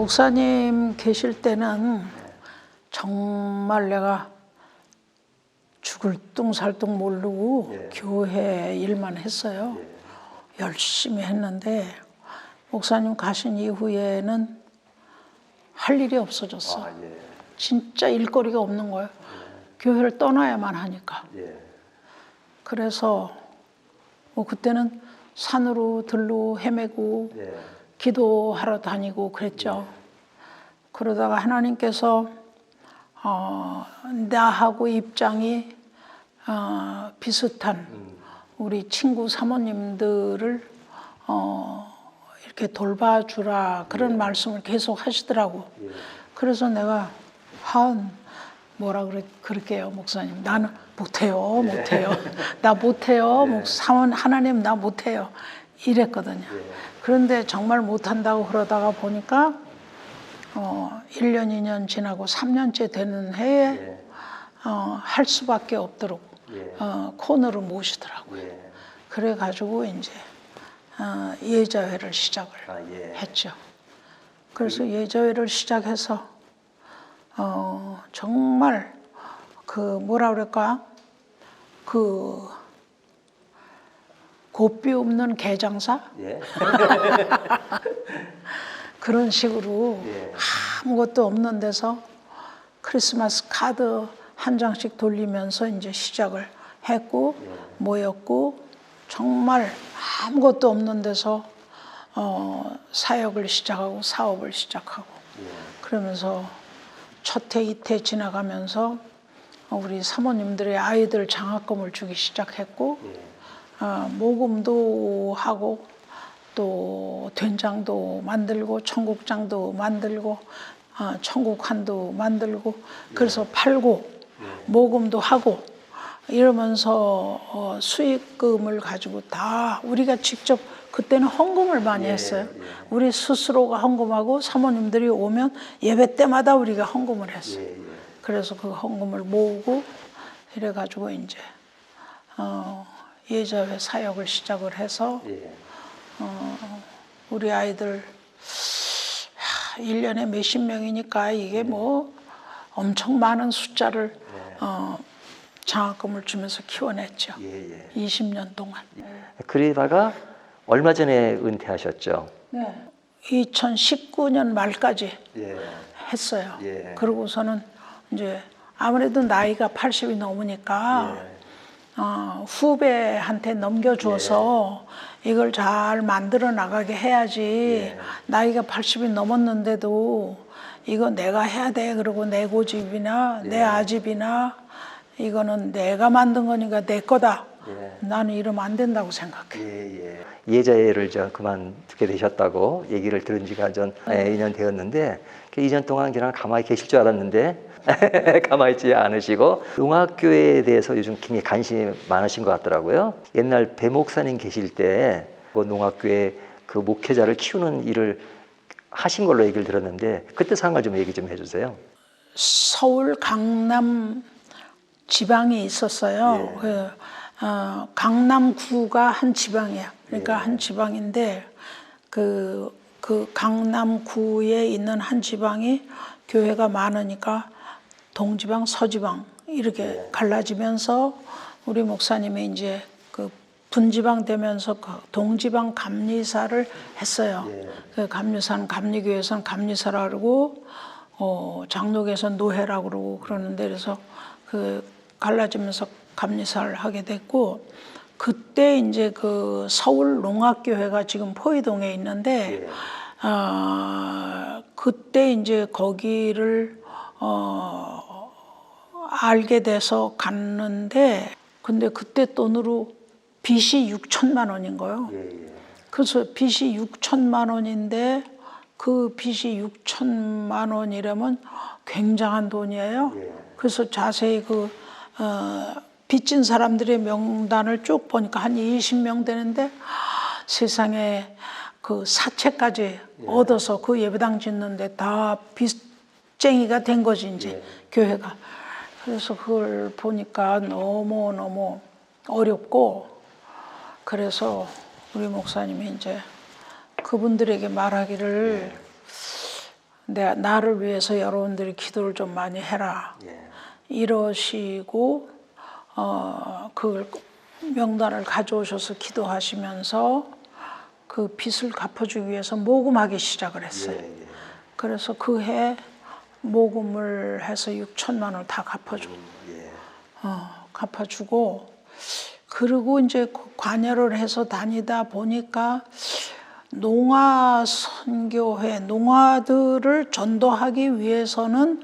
목사님 계실 때는 정말 내가 죽을 뚱살뚱 모르고 교회 일만 했어요. 열심히 했는데 목사님 가신 이후에는 할 일이 없어졌어. 진짜 일거리가 없는 거예요. 교회를 떠나야만 하니까. 그래서 뭐 그때는 산으로 들로 헤매고 기도하러 다니고 그랬죠. 그러다가 하나님께서 나하고 입장이 비슷한 우리 친구 사모님들을 이렇게 돌봐주라 그런 말씀을 계속 하시더라고. 그래서 내가 그럴게요 목사님. 나는 못해요. 나 못해요. 하나님 나 못해요. 이랬거든요. 그런데 정말 못한다고 그러다가 보니까 1년, 2년 지나고 3년째 되는 해에 할 수밖에 없도록 코너로 모시더라고요. 그래가지고 이제 예자회를 시작을 했죠. 그래서 예자회를 시작해서 정말 곱비 없는 개장사? 그런 식으로 아무것도 없는 데서 크리스마스 카드 한 장씩 돌리면서 이제 시작을 했고 모였고 정말 아무것도 없는 데서 사역을 시작하고 사업을 시작하고 그러면서 첫 해, 이태 지나가면서 우리 사모님들의 아이들 장학금을 주기 시작했고 모금도 하고 또 된장도 만들고 청국장도 만들고 청국환도 만들고 그래서 팔고 모금도 하고 이러면서 수익금을 가지고 다 우리가 직접 그때는 헌금을 많이 했어요. 우리 스스로가 헌금하고 사모님들이 오면 예배 때마다 우리가 헌금을 했어요. 그래서 그 헌금을 모으고 이래가지고 이제 예자회 사역을 시작을 해서 우리 아이들 1년에 몇십 명이니까 이게 뭐 엄청 많은 숫자를 장학금을 주면서 키워냈죠. 20년 동안. 그러다가 얼마 전에 은퇴하셨죠? 네. 2019년 말까지 했어요. 그러고서는 이제 아무래도 나이가 80이 넘으니까 후배한테 넘겨줘서 이걸 잘 만들어 나가게 해야지. 나이가 80이 넘었는데도 이거 내가 해야 돼. 그리고 내 고집이나 내 아집이나 이거는 내가 만든 거니까 내 거다. 나는 이러면 안 된다고 생각해. 예자회를 그만두게 되셨다고 얘기를 들은 지가 전 2년 되었는데 2년 동안 그냥 가만히 계실 줄 알았는데 가만히 있지 않으시고 농학교에 대해서 요즘 굉장히 관심이 많으신 것 같더라고요. 옛날 배 목사님 계실 때 뭐 농학교에 그 목회자를 키우는 일을 하신 걸로 얘기를 들었는데 그때 상황을 좀 얘기 좀 해주세요. 서울 강남 지방이 있었어요. 강남구가 한 지방이야. 그러니까 한 지방인데 그 강남구에 있는 한 지방이 교회가 많으니까 동지방, 서지방 이렇게 갈라지면서 우리 목사님이 이제 그 분지방 되면서 그 동지방 감리사를 했어요. 그 감리사는 감리교회에서는 감리사라 그러고 장로교에서는 노회라고 그러고 그러는데 그래서 그 갈라지면서 감리사를 하게 됐고 그때 이제 그 서울 농학교회가 지금 포이동에 있는데 그때 이제 거기를 알게 돼서 갔는데 근데 그때 돈으로 빚이 6천만 원인 거예요. 그래서 빚이 6천만 원인데 그 빚이 6천만 원이라면 굉장한 돈이에요. 그래서 자세히 빚진 사람들의 명단을 쭉 보니까 한 20명 되는데 세상에 그 사채까지 얻어서 그 예배당 짓는데 다 빚쟁이가 된 거지 이제 교회가. 그래서 그걸 보니까 너무너무 어렵고 그래서 우리 목사님이 이제 그분들에게 말하기를 나를 위해서 여러분들이 기도를 좀 많이 해라. 예. 이러시고 그 명단을 가져오셔서 기도하시면서 그 빚을 갚아주기 위해서 모금하기 시작을 했어요. 예. 그래서 그 해 모금을 해서 6천만 원을 다 갚아주고 예. 갚아주고 그리고 이제 관여를 해서 다니다 보니까 농아 선교회 농아들을 전도하기 위해서는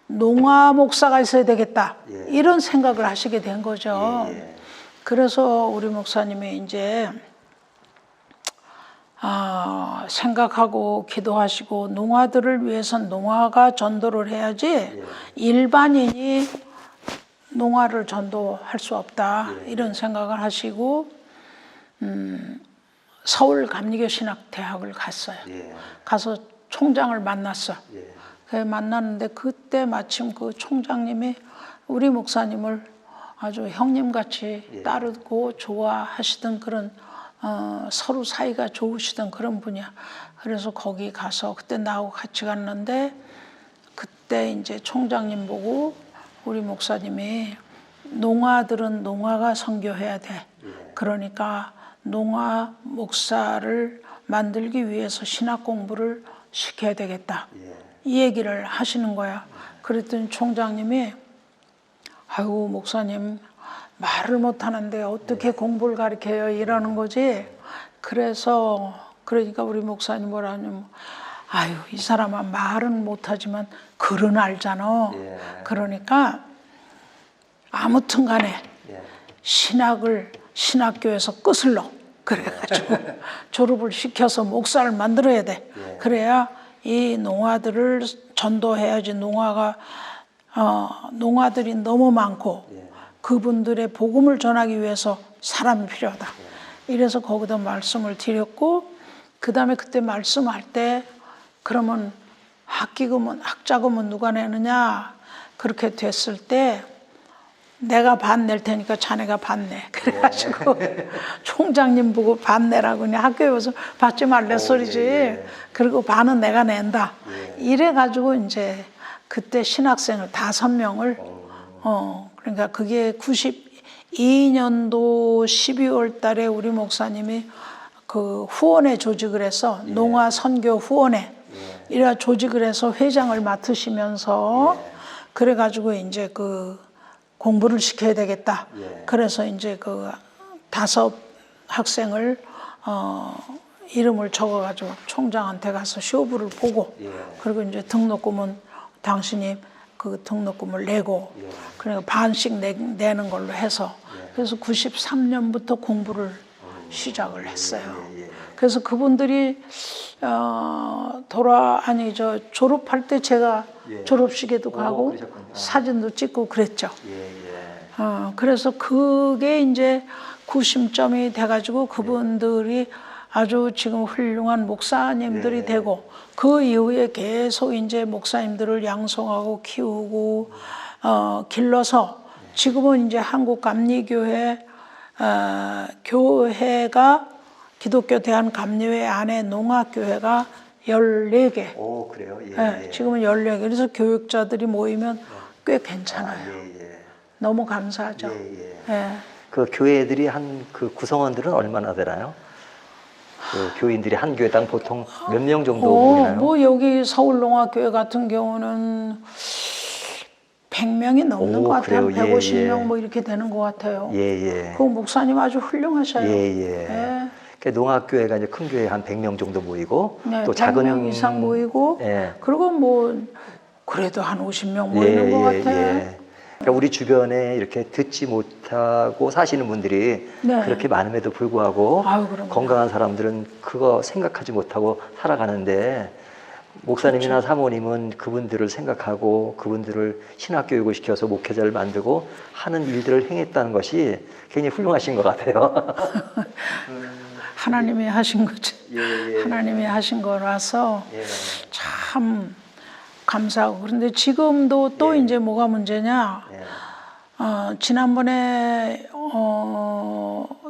농아 목사가 있어야 되겠다. 예. 이런 생각을 하시게 된 거죠. 예. 그래서 우리 목사님이 이제 생각하고 기도하시고 농아들을 위해선 농아가 전도를 해야지 일반인이 농아를 전도할 수 없다. 이런 생각을 하시고 서울 감리교 신학대학을 갔어요. 예. 가서 총장을 만났어. 예. 그래 만났는데 그때 마침 그 총장님이 우리 목사님을 아주 형님같이 따르고 좋아하시던 그런 서로 사이가 좋으시던 그런 분이야. 그래서 거기 가서 그때 나하고 같이 갔는데 그때 이제 총장님 보고 우리 목사님이 농아들은 농아가 선교해야 돼. 그러니까 농아 목사를 만들기 위해서 신학 공부를 시켜야 되겠다. 이 얘기를 하시는 거야. 그랬더니 총장님이 아이고 목사님 말을 못하는데 어떻게 공부를 가르쳐요 이러는 거지. 그래서 그러니까 우리 목사님 뭐라 하냐면 아유 이 사람은 말은 못하지만 글은 알잖아. 그러니까 아무튼 간에 신학을 신학교에서 끝을 넣어. 그래가지고 졸업을 시켜서 목사를 만들어야 돼. 그래야 이 농아들을 전도해야지. 농아들이 너무 많고 그분들의 복음을 전하기 위해서 사람이 필요하다. 이래서 거기다 말씀을 드렸고 그 다음에 그때 말씀할 때 그러면 학자금은 누가 내느냐 그렇게 됐을 때 내가 반 낼 테니까 자네가 반 내. 그래가지고 총장님 보고 반 내라고 그냥 학교에 와서 받지 말래 소리지. 그리고 반은 내가 낸다. 이래가지고 이제 그때 신학생을 5명을 그러니까 그게 92년도 12월 달에 우리 목사님이 그 후원회 조직을 해서 농아 선교 후원회 이래 조직을 해서 회장을 맡으시면서 그래가지고 이제 그 공부를 시켜야 되겠다. 그래서 이제 그 5 학생을 이름을 적어가지고 총장한테 가서 쇼부를 보고 그리고 이제 등록금은 당신이 그 등록금을 내고 그러니까 반씩 내는 걸로 해서 그래서 93년부터 공부를 시작을 했어요. 그래서 그분들이 졸업할 때 제가 졸업식에도 가고 사진도 찍고 그랬죠. 그래서 그게 이제 구심점이 돼가지고 그분들이 아주 지금 훌륭한 목사님들이 되고 그 이후에 계속 이제 목사님들을 양성하고 키우고 길러서 지금은 이제 한국 감리교회 교회가 기독교 대한감리회 안에 농아교회가 14개. 오, 그래요? 네, 지금은 14개. 그래서 교육자들이 모이면 꽤 괜찮아요. 너무 감사하죠. 예. 그 교회들이 그 구성원들은 얼마나 되나요? 그 교인들이 한 교회당 보통 몇 명 정도 모이나요? 뭐 여기 서울농아교회 같은 경우는 100명이 넘는 것 같아요. 그래요? 150명 뭐 이렇게 되는 것 같아요. 그 그 목사님 아주 훌륭하셔요. 그러니까 농아교회가 이제 큰 교회 한 100명 정도 모이고 또 100명 작은 이상 모이고 그리고 뭐 그래도 한 50명 모이는 것 같아요. 그러니까 우리 주변에 이렇게 듣지 못하고 사시는 분들이 그렇게 많음에도 불구하고 건강한 사람들은 그거 생각하지 못하고 살아가는데 목사님이나 사모님은 그분들을 생각하고 그분들을 신학교육을 시켜서 목회자를 만들고 하는 일들을 행했다는 것이 굉장히 훌륭하신 것 같아요. 하나님이 하신 거죠. 하나님이 하신 거라서 참 감사하고. 그런데 지금도 또 이제 뭐가 문제냐? 지난번에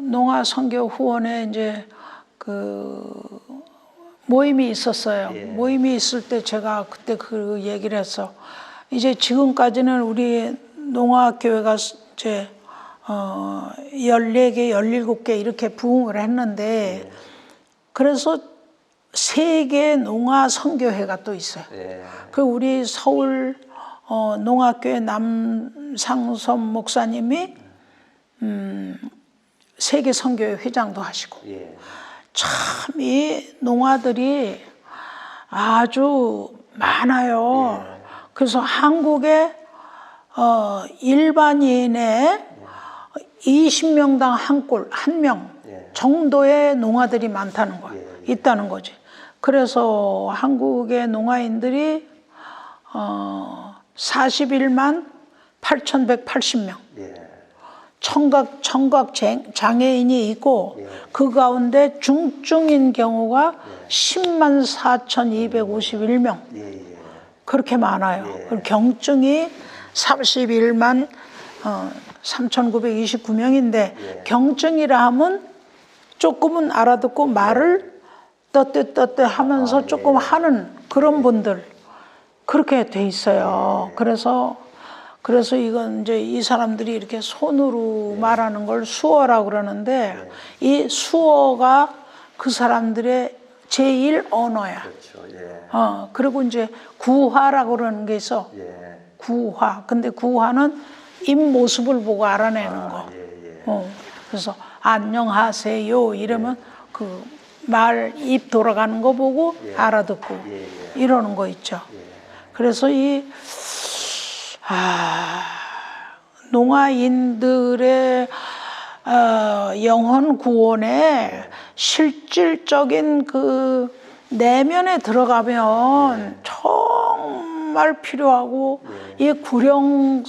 농아 선교 후원에 이제 그 모임이 있었어요. 예. 모임이 있을 때 제가 그때 그 얘기를 했어. 이제 지금까지는 우리 농아교회가 이제 14개, 17개 이렇게 부흥을 했는데 예. 그래서 3개 농아 선교회가 또 있어요. 예. 그 우리 서울 농아교회 남상선 목사님이 세계 선교회 회장도 하시고 예. 참 이 농아들이 아주 많아요. 그래서 한국에 일반인의 20명당 한 명 정도의 농아들이 많다는 거예요. 있다는 거지. 그래서 한국의 농아인들이 41만 8,180명. 청각 장애인이 있고 그 가운데 중증인 경우가 10만 4,251명. 그렇게 많아요. 그리고 경증이 31만 3,929명인데 경증이라 하면 조금은 알아듣고 말을 떳떳떳떳 하면서 조금 하는 그런 분들 그렇게 돼 있어요. 그래서 이건 이제 이 사람들이 이렇게 손으로 말하는 걸 수어라고 그러는데 이 수어가 그 사람들의 제1 언어야. 그렇죠. 그리고 이제 구화라고 그러는 게 있어. 구화. 근데 구화는 입모습을 보고 알아내는 거. 그래서 안녕하세요 이러면 그 말 입 돌아가는 거 보고 알아듣고 이러는 거 있죠. 그래서 농아인들의 영혼 구원에 실질적인 그 내면에 들어가면 정말 필요하고 이 구령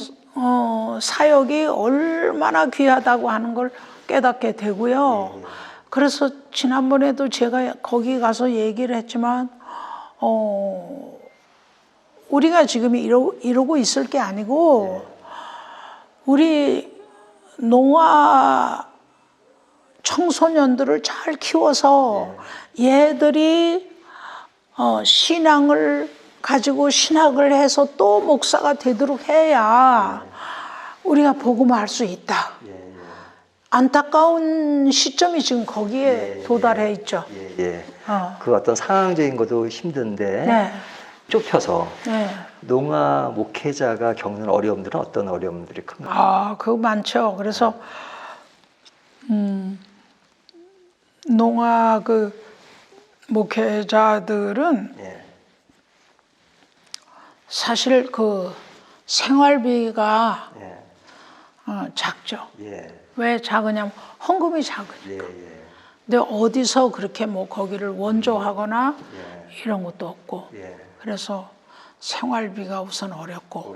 사역이 얼마나 귀하다고 하는 걸 깨닫게 되고요. 그래서 지난번에도 제가 거기 가서 얘기를 했지만 우리가 지금 이러고 있을 게 아니고 우리 농아 청소년들을 잘 키워서 얘들이 신앙을 가지고 신학을 해서 또 목사가 되도록 해야 우리가 복음할 수 있다. 안타까운 시점이 지금 거기에 도달해 있죠. 그 어떤 상황적인 것도 힘든데 좁혀서 농아 목회자가 겪는 어려움들은 어떤 어려움들이 큰가요? 그거 많죠. 그래서 농아 그 목회자들은 사실 그 생활비가 작죠. 왜 작으냐면 헌금이 작으니까. 근데 어디서 그렇게 뭐 거기를 원조하거나 이런 것도 없고. 그래서 생활비가 우선 어렵고.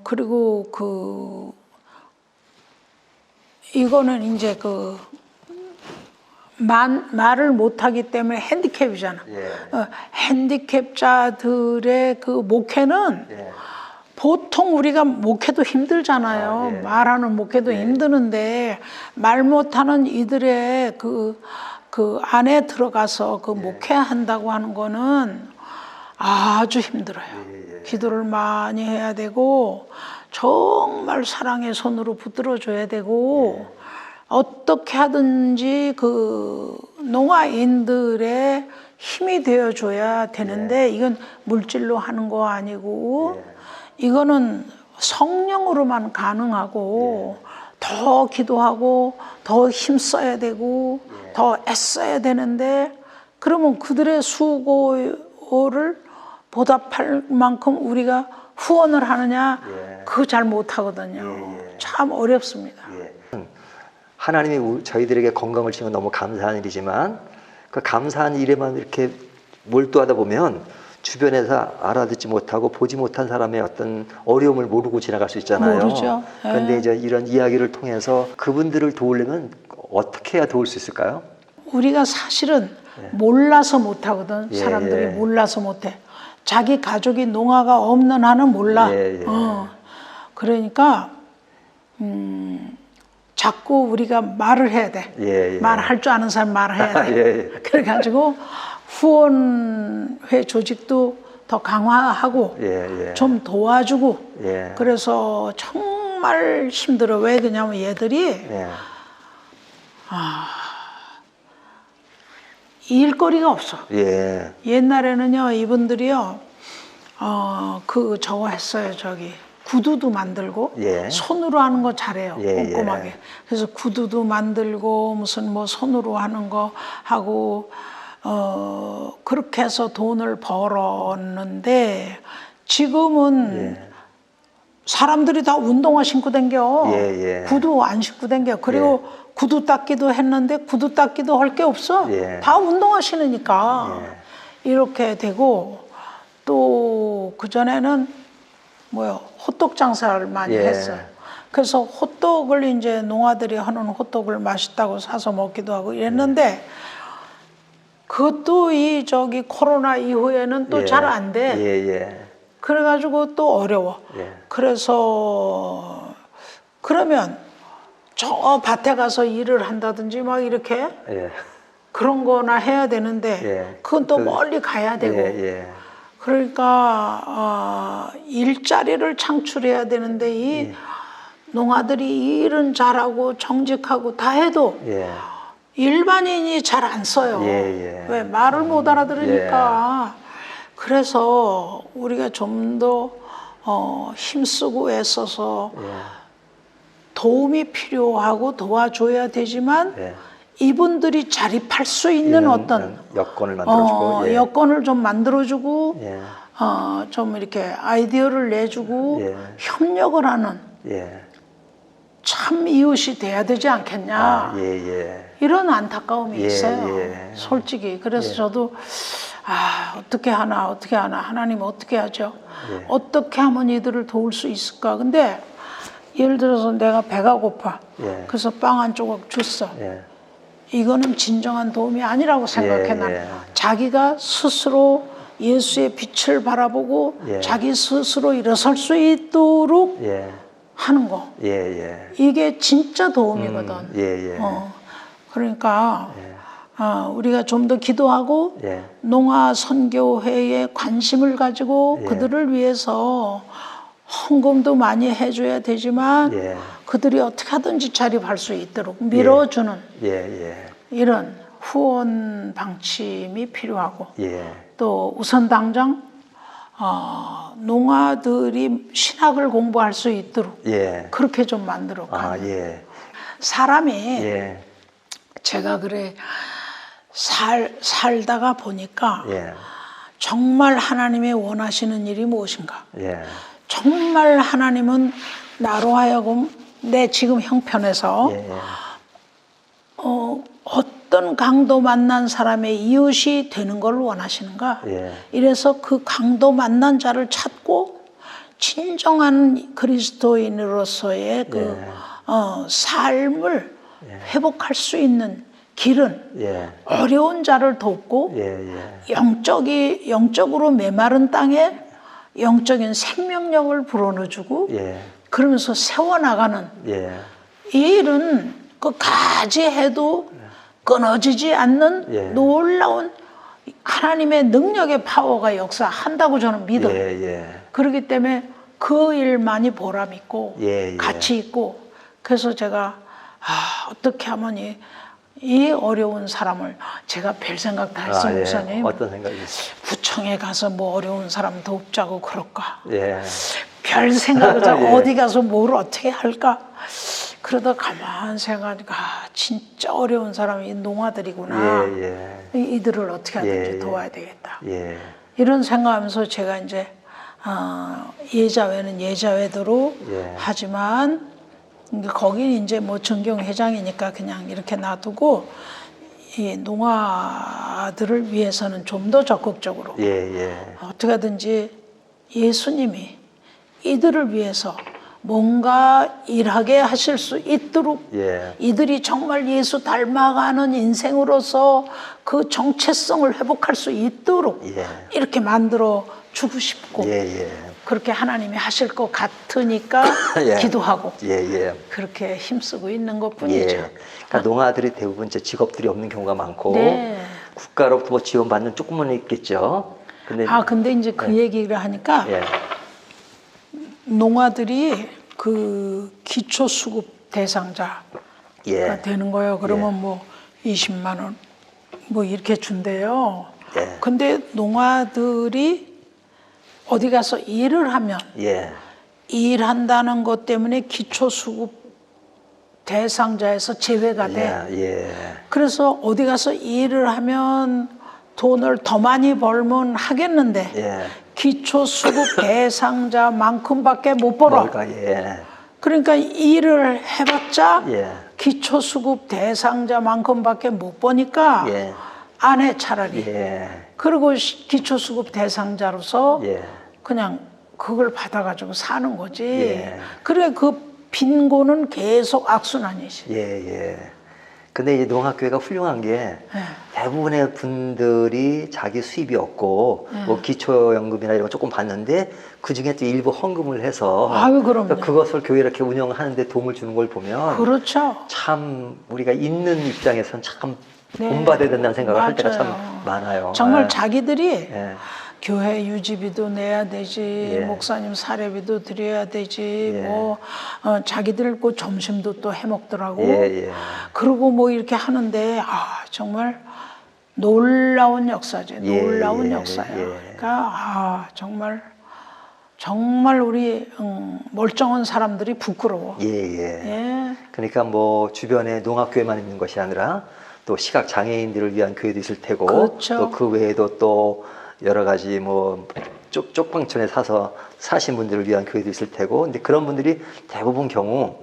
그리고 이거는 이제 말을 못하기 때문에 핸디캡이잖아. 핸디캡자들의 그 목회는 보통 우리가 목회도 힘들잖아요. 말하는 목회도 힘드는데 말 못하는 이들의 그 안에 들어가서 그 목회한다고 하는 거는 아주 힘들어요. 기도를 많이 해야 되고 정말 사랑의 손으로 붙들어줘야 되고 어떻게 하든지 그 농아인들의 힘이 되어줘야 되는데 이건 물질로 하는 거 아니고 이거는 성령으로만 가능하고 더 기도하고 더 힘써야 되고 더 애써야 되는데 그러면 그들의 수고를 보답할 만큼 우리가 후원을 하느냐 그거 잘 못하거든요. 참 어렵습니다. 하나님이 저희들에게 건강을 주신 건 너무 감사한 일이지만 그 감사한 일에만 이렇게 몰두하다 보면 주변에서 알아듣지 못하고 보지 못한 사람의 어떤 어려움을 모르고 지나갈 수 있잖아요. 모르죠. 그런데 이제 이런 이야기를 통해서 그분들을 도우려면 어떻게 해야 도울 수 있을까요? 우리가 사실은 몰라서 못하거든. 사람들이 몰라서 못해. 자기 가족이 농아가 없는 한은 몰라. 그러니까 자꾸 우리가 말을 해야 돼. 예, 예. 말할 줄 아는 사람 말을 해야 돼. 예, 예. 그래가지고 후원회 조직도 더 강화하고 예, 예. 좀 도와주고 예. 그래서 정말 힘들어. 왜 그러냐면 얘들이 예. 일거리가 없어. 예. 옛날에는요 이분들이요 그 저거 했어요. 저기 구두도 만들고 예. 손으로 하는 거 잘해요. 예, 꼼꼼하게. 예. 그래서 구두도 만들고 무슨 뭐 손으로 하는 거 하고 그렇게 해서 돈을 벌었는데 지금은 예. 사람들이 다 운동화 신고 댕겨. 예, 예. 구두 안 신고 댕겨. 그리고 구두 닦기도 했는데 구두 닦기도 할 게 없어. 예. 다 운동화 신으니까 이렇게 되고 또 그전에는 뭐요 호떡 장사를 많이 예. 했어요. 그래서 호떡을 이제 농아들이 하는 호떡을 맛있다고 사서 먹기도 하고 이랬는데 그것도 이 저기 코로나 이후에는 또 예. 잘 안 돼. 예, 예. 그래가지고 또 어려워. 예. 그래서 그러면 저 밭에 가서 일을 한다든지 막 이렇게 예. 그런 거나 해야 되는데 예. 그건 또 멀리 가야 되고 예, 예. 그러니까 일자리를 창출해야 되는데 이 농아들이 일은 잘하고 정직하고 다 해도 예. 일반인이 잘 안 써요. 예, 예. 왜 말을 못 알아들으니까. 그래서 우리가 좀 더 힘쓰고 애써서 도움이 필요하고 도와줘야 되지만 예. 이분들이 자립할 수 있는 어떤 여건을 만들어주고 예. 여건을 좀 만들어주고 예. 좀 이렇게 아이디어를 내주고 예. 협력을 하는 예. 참 이웃이 돼야 되지 않겠냐. 아, 예, 예. 이런 안타까움이 예, 있어요. 예. 솔직히. 그래서 예. 저도 어떻게 하나 하나님 어떻게 하죠? 예. 어떻게 하면 이들을 도울 수 있을까? 근데 예를 들어서 내가 배가 고파. 예. 그래서 빵 한 조각 줬어. 예. 이거는 진정한 도움이 아니라고 생각해. 예, 난 예. 자기가 스스로 예수의 빛을 바라보고 예. 자기 스스로 일어설 수 있도록 예. 하는 거. 예, 예. 이게 진짜 도움이거든. 예, 예. 그러니까 우리가 좀 더 기도하고 예. 농아 선교회에 관심을 가지고 예. 그들을 위해서 헌금도 많이 해줘야 되지만 예. 그들이 어떻게 하든지 자립할 수 있도록 밀어주는 예, 예. 이런 후원 방침이 필요하고 예. 또 우선 당장 농아들이 신학을 공부할 수 있도록 예. 그렇게 좀 만들어 가는. 아, 예. 사람이 예. 제가 그래 살다가 보니까 예. 정말 하나님의 원하시는 일이 무엇인가? 예. 정말 하나님은 나로 하여금 내 지금 형편에서 예. 어떤 강도 만난 사람의 이웃이 되는 걸 원하시는가? 예. 이래서 그 강도 만난 자를 찾고 진정한 그리스도인으로서의 그 삶을 회복할 수 있는 길은 예. 어려운 자를 돕고 예. 예. 영적으로 메마른 땅에 영적인 생명력을 불어넣어주고 예. 그러면서 세워나가는 예. 이 일은 끝까지 해도 끊어지지 않는 예. 놀라운 하나님의 능력의 파워가 역사한다고 저는 믿어요. 예. 예. 그렇기 때문에 그 일만이 보람 있고 예. 가치 있고 그래서 제가 어떻게 하면 이 어려운 사람을 제가 별 생각 다 했어요. 목사님. 어떤 생각이세요? 구청에 가서 뭐 어려운 사람 돕자고 그럴까? 예. 별 생각을 예. 어디 가서 뭘 어떻게 할까? 그러다 가만 생각하니까 진짜 어려운 사람이 농아들이구나. 예. 이들을 어떻게 하든지 예. 도와야 되겠다. 예. 이런 생각하면서 제가 이제 예자회는 예자회대로 예. 하지만 거기는 이제 뭐 정경회장이니까 그냥 이렇게 놔두고 이 농아들을 위해서는 좀 더 적극적으로 예. 어떻게 하든지 예수님이 이들을 위해서 뭔가 일하게 하실 수 있도록 예. 이들이 정말 예수 닮아가는 인생으로서 그 정체성을 회복할 수 있도록 예. 이렇게 만들어 주고 싶고 예. 그렇게 하나님이 하실 것 같으니까 예. 기도하고 예. 그렇게 힘쓰고 있는 것뿐이죠. 예. 그러니까 농아들이 대부분 이제 직업들이 없는 경우가 많고 네. 국가로부터 뭐 지원받는 조금은 있겠죠. 근데 근데 이제 그 얘기를 하니까 예. 농아들이 그 기초수급 대상자가 예. 되는 거예요. 그러면 뭐 20만 원 뭐 이렇게 준대요. 예. 근데 농아들이 어디 가서 일을 하면 예. 일한다는 것 때문에 기초수급 대상자에서 제외가 돼. 예. 그래서 어디 가서 일을 하면 돈을 더 많이 벌면 하겠는데 예. 기초수급 대상자만큼밖에 못 벌어. 뭘까? 예. 그러니까 일을 해봤자 예. 기초수급 대상자만큼밖에 못 버니까 예. 안 해 차라리. 예. 그리고 기초수급 대상자로서 예. 그냥 그걸 받아가지고 사는 거지. 예. 그래 그 빈곤은 계속 악순환이지. 예. 근데 이 농학교회가 훌륭한 게 대부분의 분들이 자기 수입이 없고 뭐 기초연금이나 이런 거 조금 받는데 그 중에 또 일부 헌금을 해서 아유, 그럼요. 그러니까 그것을 교회 이렇게 운영하는데 도움을 주는 걸 보면 그렇죠. 참 우리가 있는 입장에서는 참 네. 본받아야 된다는 생각을 할 때가 참 맞아요. 많아요. 정말 예. 자기들이 예. 교회 유지비도 내야 되지, 예. 목사님 사례비도 드려야 되지, 예. 뭐 자기들 그 점심도 또 해 먹더라고. 예. 그러고 뭐 이렇게 하는데 정말 놀라운 역사지, 예, 놀라운 예, 역사예요. 예. 그러니까 정말 우리 멀쩡한 사람들이 부끄러워. 예. 그러니까 뭐 주변에 농학교회만 있는 것이 아니라 또 시각 장애인들을 위한 교회도 있을 테고 그렇죠. 또 그 외에도 또 여러 가지 뭐 쪽방촌에 사서 사신 분들을 위한 교회도 있을 테고 근데 그런 분들이 대부분 경우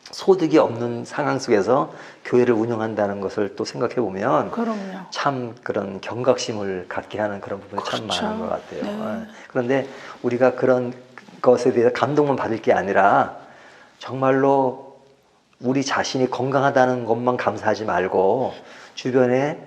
소득이 없는 상황 속에서 교회를 운영한다는 것을 또 생각해 보면 그럼요. 참 그런 경각심을 갖게 하는 그런 부분이 참 그렇죠. 많은 것 같아요. 네. 그런데 우리가 그런 것에 대해서 감동만 받을 게 아니라 정말로 우리 자신이 건강하다는 것만 감사하지 말고 주변에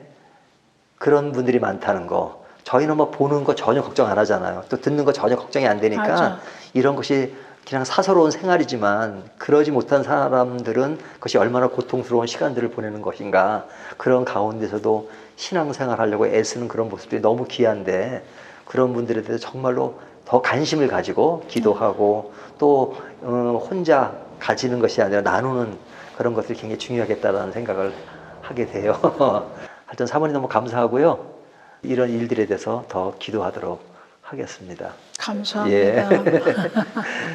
그런 분들이 많다는 거 저희는 뭐 보는 거 전혀 걱정 안 하잖아요. 또 듣는 거 전혀 걱정이 안 되니까 맞아. 이런 것이 그냥 사서로운 생활이지만 그러지 못한 사람들은 그것이 얼마나 고통스러운 시간들을 보내는 것인가 그런 가운데서도 신앙생활 하려고 애쓰는 그런 모습들이 너무 귀한데 그런 분들에 대해서 정말로 더 관심을 가지고 기도하고 또 혼자 가지는 것이 아니라 나누는 그런 것들이 굉장히 중요하겠다라는 생각을 하게 돼요. 하여튼 사모님 너무 감사하고요. 이런 일들에 대해서 더 기도하도록 하겠습니다. 감사합니다.